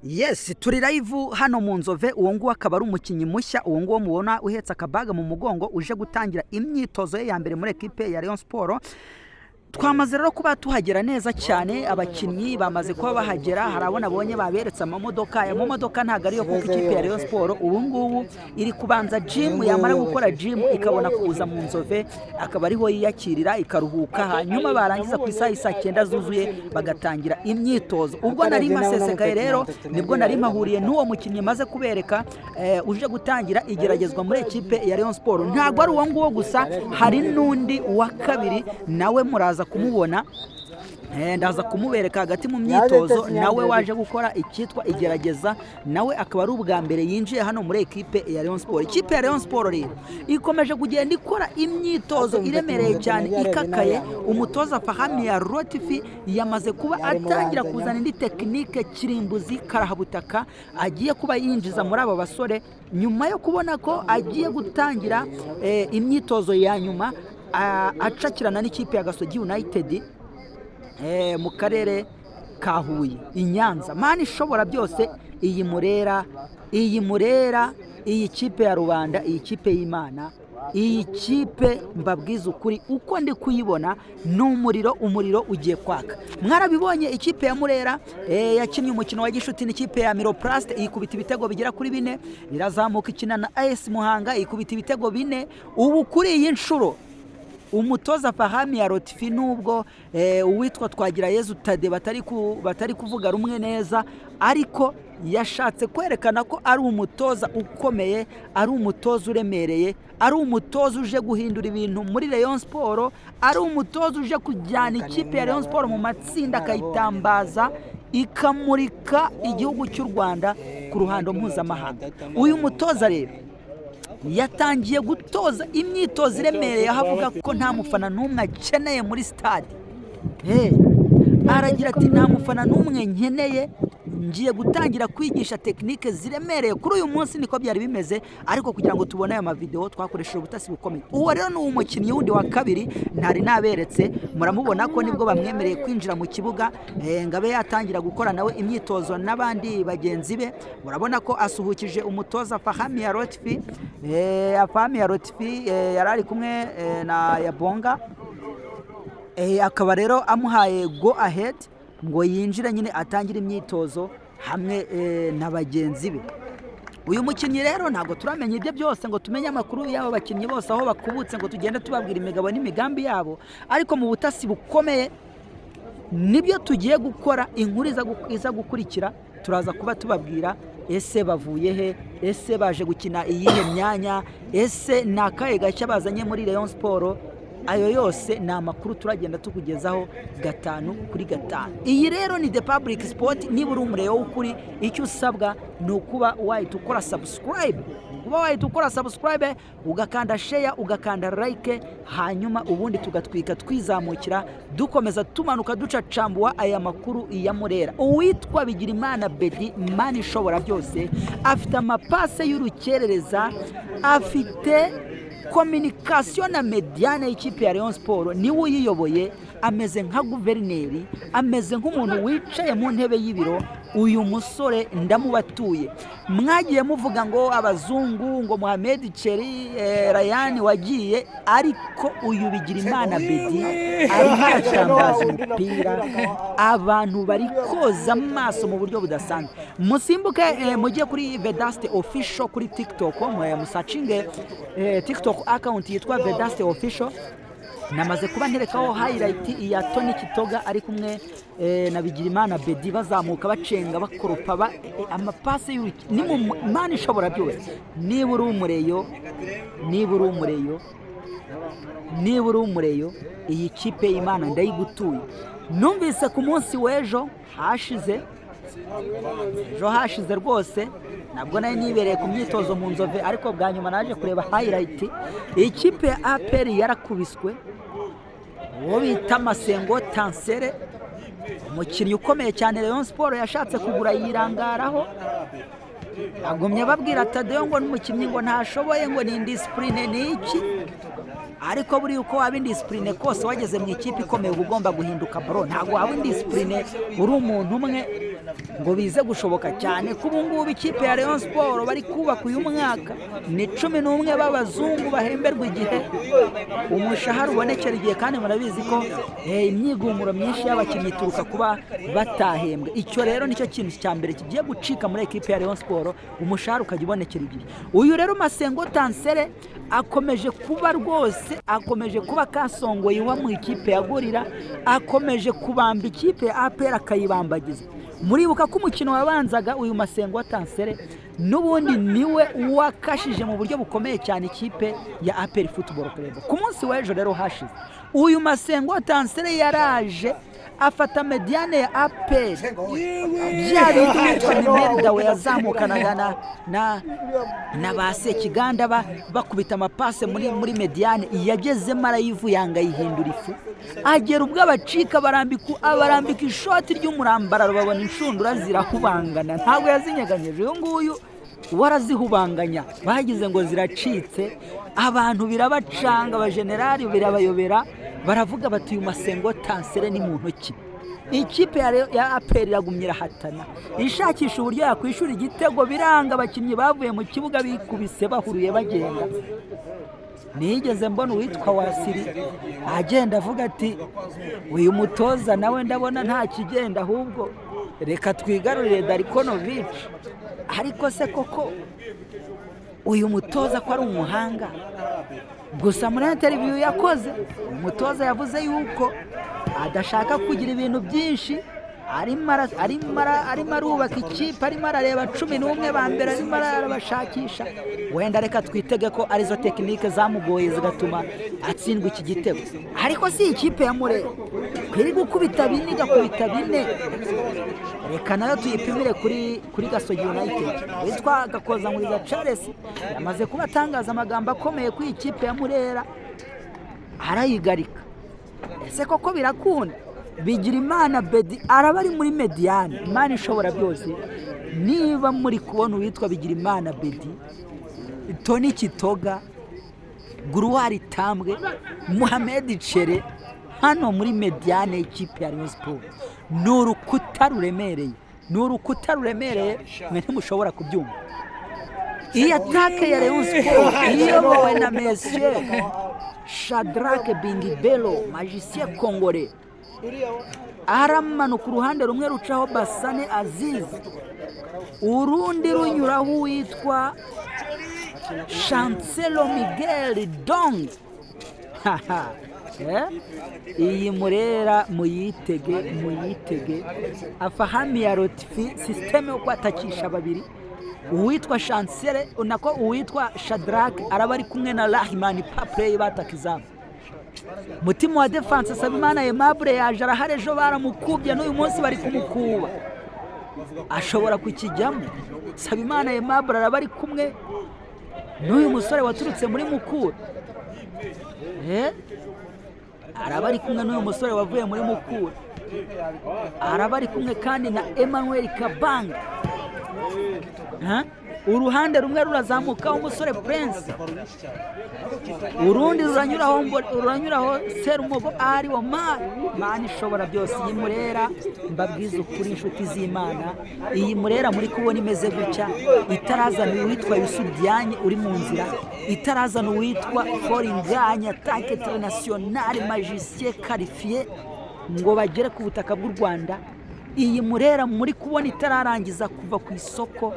Yes, turi live hano mu Nzove. Uwo nguwo akaba ari umukinnyi mushya, uwo nguwo mubona uhetse akabaga mu mugongo uje gutangira imyitozo ye ya mbere muri equipe ya Rayon Sport. Twamaze rero kuba tuhagera neza cyane, abakinnyi bamaze kuba bahagera. Harabona bonye baberetse amamodoka, ya modoka ntago ariyo kuko ikipe ya Rayon Sport ubu ngubu iri kubanza gym, yamara gukora gym ikabona kuza mu Nzove, akaba ariho yiyakirira ikaruhuka, hanyuma barangiza ku isaha 9 zuzuye bagatangira imyitozo. Ubwo nari masesekaye rero nibwo nari mahuriye n'uwo mukinnyi maze kubereka uje gutangira igeragezwa muri ekipe ya Rayon Sport. Ntago ari uwo nguwo gusa, hari n'undi wa kabiri nawe muraza kumubona, ndaza kumubereka hagati mu myitozo, nawe waje gukora icyitwa igerageza, nawe akaba ari ubwa mbere yinjiye hano muri ekipe ya Rayon Sport. Ikipe ya Rayon Sport rero ikomeje kugenda ikora imyitozo iremereye cyane ikakaye. Umutoza Fahami ya Rotifi yamaze kuba atangira kuzana indi tekinike kirimbuzi karahabutaka agiye kuba yinjiza muri aba basore, nyuma yo kubona ko agiye gutangira imyitozo ya nyuma acakirana n'ikipe ya Gasogi United mu karere ka Huye i Nyanza. Mani ishobora byose, iyi Murera, iyi kipe ya rubanda, iyi kipe y'Imana, iyi kipe mbabwiza ukuri uko ndi kuyibona umuriro ugiye kwaka. Mwarabibonye ikipe ya Murera yakinnye umukino wa gishuti n'ikipe ya Miroplast, ikubita ibitego bigera kuri 4, irazamuka ikina na AS Muhanga ikubita ibitego 4. Ubu kuri iyi nshuro umutoza Fahami ya Rotifi nubwo uwitwa Twagirayezu Tade batari kuvuga rumwe neza, ariko yashatse kwerekana ko ari umutoza ukomeye, ari umutoza uremereye, ari umutoza uje guhindura ibintu muri Rayon Sport, ari umutoza uje kujyana ikipe ya Rayon Sport mu matsinda akayitambaza ikamurika igihugu cy'u Rwanda ku ruhando mpuzamahanga. Uyu mutoza rero yatangiye gutoza imyitozo iremereye, ahavuga ko nta mufana n'umwe akeneye muri stade. Aragira ati nta mufana n'umwe nkeneye, ngiye gutangira kwigisha tekinike ziremereye. Kuri uyu munsi niko byari bimeze, ariko kugira ngo tubone aya mavideo twakoresheje ubutasi bukomeye. Uwo rero ni umukinnyi wundi wa kabiri ntari naberetse, muramubona ko nibwo bamwemereye kwinjira mu kibuga ngabe yatangira gukora nawe imyitozo n'abandi bagenzi be. Murabona ko asuhukije umutoza Fahami ya Rotifi. Fahami ya Rotifi yarari kumwe na Yabonga, akaba rero amuhaye go ahead ngo yinjire nyine atangira imyitozo hamwe na bagenzi be. Uyu mukinnyi rero ntago turamenya ibyo byose ngo tumenye amakuru y'abo bakinnyi bose aho bakubutse ngo tugende tubabwira imigabo n'imigambi yabo, ariko mu butasi bukomeye nibyo tugiye gukora. Inkuru iza gukurikira turaza kuba tubabwira ese bavuye he, ese baje gukina iyihe myanya, ese nakaye gashya bazanye muri Rayon Sport. Ayo yose ni amakuru turagenda tukugezaho 5 kuri 5. Iyi rero ni The Public Sport. Niba uri umureo w'ukuri, icyo usabwa ni ukuba wahita ukora subscribe, ugakanda share, ugakanda like, hanyuma ubundi tugatwika twizamukira dukomeza tumanuka ducacambuwa aya makuru ya Murera. Uwitwa Bigirimana Bedi, mani ishobora byose, afite amapase y'urukerereza, afite communication na mediane y'ikipe ya Rayon Sport, niwe uyiyoboye, ameze nka guverineri, ameze nk'umuntu wicaye mu ntebe y'ibiro. Uyu musore ndamubatuye. Mwagiye muvuga ngo abazungu, ngo Mohamed Cheri, Ryan wagiye, ariko uyu Bigirimana Bedi arimo aratambaza umupira, abantu bari koza amaso mu buryo budasanzwe. Musimbuke mujye kuri Vedaste Official kuri TikTok, musacinge TikTok account yitwa Vedaste Official. Namaze kuba nterekaho highlight ya Tony Kitoga ari kumwe na Bigirimana Bedi bazamuka bacenga bakoropa amapase y'uruki. Ni mu mani ishobora byose. Niba uri umureyo, iyi kipe y'Imana ndayigutuye. Numvise ku munsi w'ejo hashize rwose, nabwo nari nibereye ku myitozo mu Nzove, ariko bwa nyuma naje kureba highlight. Ikipe ya APR yarakubiswe, uwo bita Masengo Tansere, umukinnyi ukomeye cyane Rayon Sport yashatse kugura yirangaraho. Agumye babwira Tadeo ngo n'umukinnyi ngo ntashoboye, ngo ni indiscipline n'iki, ariko buri uko waba indiscipline kose wageze mu ikipe ikomeye ugomba guhinduka bro. Ntago waba indiscipline uri umuntu umwe ngo bize gushoboka cyane ko ubu ngubu ikipe ya Rayon Sport bari kubaka uyu mwaka ni 11 b'abazungu bahemberwa igihe umushahara ubonekera igihe, kandi murabizi ko imyigumuro myinshi y'abakinnyi ituruka kuba batahembwe. Icyo rero nicyo kintu cya mbere kigiye gucika muri ekipe ya Rayon Sport, umushahara ukajya ubonekera igihe. Uyu rero Masengo Tansere akomeje kuba rwose, akomeje kuba kasongoye iwa mu ikipe ya Gorira, akomeje kubamba ikipe ya APR akayibambagiza. Muribuka ko umukino wabanzaga uyu Masengo Tansere n'ubundi niwe wakashije mu buryo bukomeye cyane ikipe ya APR Football Club. Ku munsi w'ejo rero hashize uyu Masengo Tansere yaraje afata mediane ya APR byari yitwa Nimerda we yazamukanaga na base Kiganda bakubita amapase muri mediane, yagezemo arayivuyanga yihindura ifu, agera ubwo abacika barambika ishoti ry'umurambararo, babona inshundura zirahubangana, ntabwo yazinyeganyeje. Uyu nguyu warazihubanganya, bagize ngo ziracitse, abantu birabacanga, abajenerali birabayobera, baravuga bati uyu Masengo Tansere ni mu ntoki. Ikipe ya APR iragumye irahatana ishakisha uburyo yakwishura igitego, biranga, abakinnyi bavuye mu kibuga bikubise bahuruye bagenda. Nigeze mbona uwitwa Wasiri agenda avuga ati uyu mutoza nawe ndabona nta kigenda, ahubwo reka twigarurire Darikonovic. Ariko se koko uyu mutoza ko ari umuhanga? Gusa muri interview yakoze umutoza yavuze yuko adashaka kugira ibintu byinshi, arimo arubaka ikipe, arimo arareba 11 ba mbere, arimo arabashakisha. Wenda reka twitege ko arizo tekinike zamugoye zigatuma atsindwa iki gitego, ariko si ikipe ya Murera kwiri gukubita bine igakubita bine. Reka nayo tuyipimire kuri Gasogi United. Witwa Gakoza Nkuriza Charles yamaze kuba atangaza amagambo akomeye ku ikipe ya Murera, arayigarika. Ese koko birakunda? Bigirimana Bedi araba ari muri mediane, Imana ishobora byose. Niba muri kubona uwitwa Bigirimana Bedi, Tony Kitoga, Guruwari Tambwe, Mohamed Chere hano muri mediane ikipe ya Rayon Sport, n'urukuta ruremereye, mwe ntimushobora kubyumva. Iyi atake ya Rayon Sport iyobowe na Monsieur Shadrack Bingibelo, magicien congolais, aramanuka uruhande rumwe rucaho Basane Aziz, urundi runyuraho uwitwa Chancelo Miguel Dong. Iyi Murera muyitege afahami ya rotifi systeme yo kwatakisha babiri. Uwitwa Chancelo nako uwitwa Shadrack araba ari kumwe na Rahman Papley batakizamu. Mutima wa defense Sabimana Aimable yaje arahare, ejo baramukubye n'uyu munsi bari kumukuba, ashobora kukijyamo. Sabimana Aimable araba ari kumwe n'uyu musore waturutse muri Mukura, araba ari kumwe n'uyu musore wavuye muri Mukura, araba ari kumwe kandi na Emmanuel Kabanga. Uruhande rumwe rurazamukaho umusore Prince, urundi ruranyuraho Serumogo ari wo Mana ishobora byose. Iyi Murera mbabwiza ukuri inshuti z'Imana, iyi Murera muri kubona imeze gutya, itarazana uwitwa Yusuf Diagne uri mu nzira, itarazana uwitwa Foringanye attaque international magicien qualifié ngo bagere ku butaka bw'u Rwanda. Iyi Murera muri kubona itararangiza kuva ku isoko